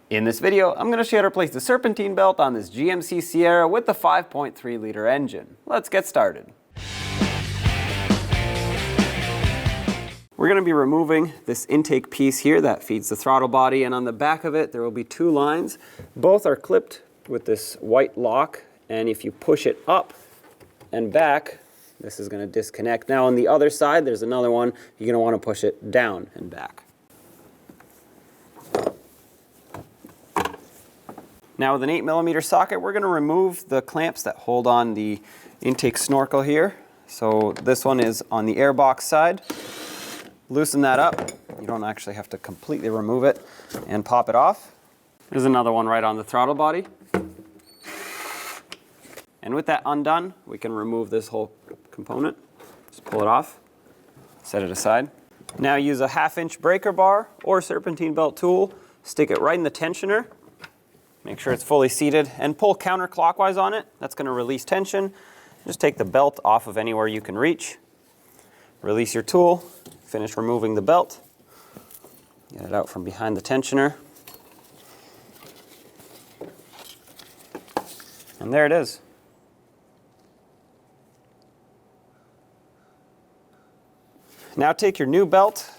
In this video, I'm going to show you how to place the Serpentine belt on this GMC Sierra with the 5.3 liter engine. Let's get started. We're going to be removing this intake piece here that feeds the throttle body, and on the back of it there will be two lines. Both are clipped with this white lock, and if you push it up and back, this is going to disconnect. Now on the other side there's another one. You're going to want to push it down and back. Now with an 8mm socket, we're going to remove the clamps that hold on the intake snorkel here. So this one is on the airbox side. Loosen that up. You don't actually have to completely remove it, and pop it off. There's another one right on the throttle body. And with that undone, we can remove this whole component. Just pull it off, set it aside. Now use a 1/2-inch breaker bar or serpentine belt tool. Stick it right in the tensioner. Make sure it's fully seated and pull counterclockwise on it. That's going to release tension. Just take the belt off of anywhere you can reach. Release your tool. Finish removing the belt. Get it out from behind the tensioner. And there it is. Now take your new belt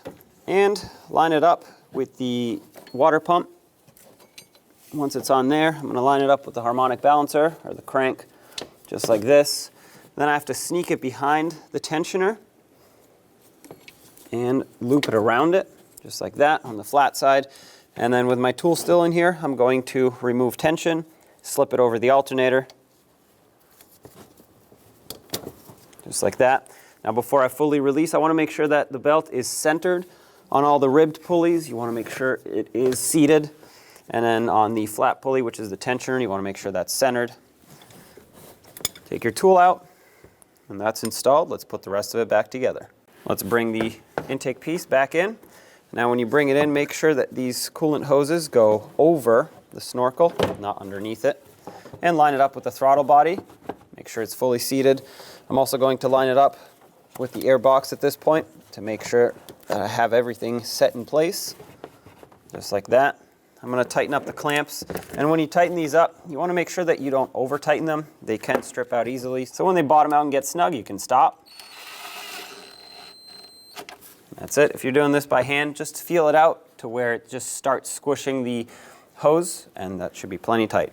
and line it up with the water pump. Once it's on there, I'm going to line it up with the harmonic balancer, or the crank, just like this. Then I have to sneak it behind the tensioner and loop it around it, just like that, on the flat side. And then with my tool still in here, I'm going to remove tension, slip it over the alternator, just like that. Now before I fully release, I want to make sure that the belt is centered on all the ribbed pulleys. You want to make sure it is seated. And then on the flat pulley, which is the tensioner, you want to make sure that's centered. Take your tool out, and that's installed. Let's put the rest of it back together. Let's bring the intake piece back in. Now when you bring it in, make sure that these coolant hoses go over the snorkel, not underneath it. And line it up with the throttle body. Make sure it's fully seated. I'm also going to line it up with the air box at this point to make sure that I have everything set in place, just like that. I'm going to tighten up the clamps, and when you tighten these up, you want to make sure that you don't over tighten them. They can strip out easily. So when they bottom out and get snug, you can stop. That's it. If you're doing this by hand, just feel it out to where it just starts squishing the hose, and that should be plenty tight.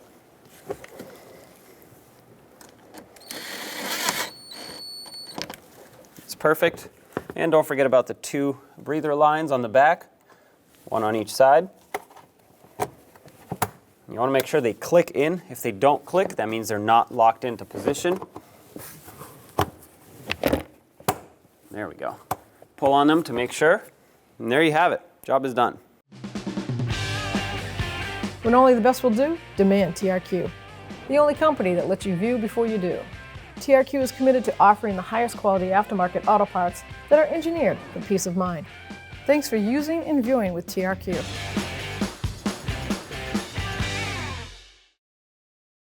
It's perfect. And don't forget about the two breather lines on the back, one on each side. You want to make sure they click in. If they don't click, that means they're not locked into position. There we go. Pull on them to make sure, and there you have it. Job is done. When only the best will do, demand TRQ. The only company that lets you view before you do. TRQ is committed to offering the highest quality aftermarket auto parts that are engineered for peace of mind. Thanks for using and viewing with TRQ.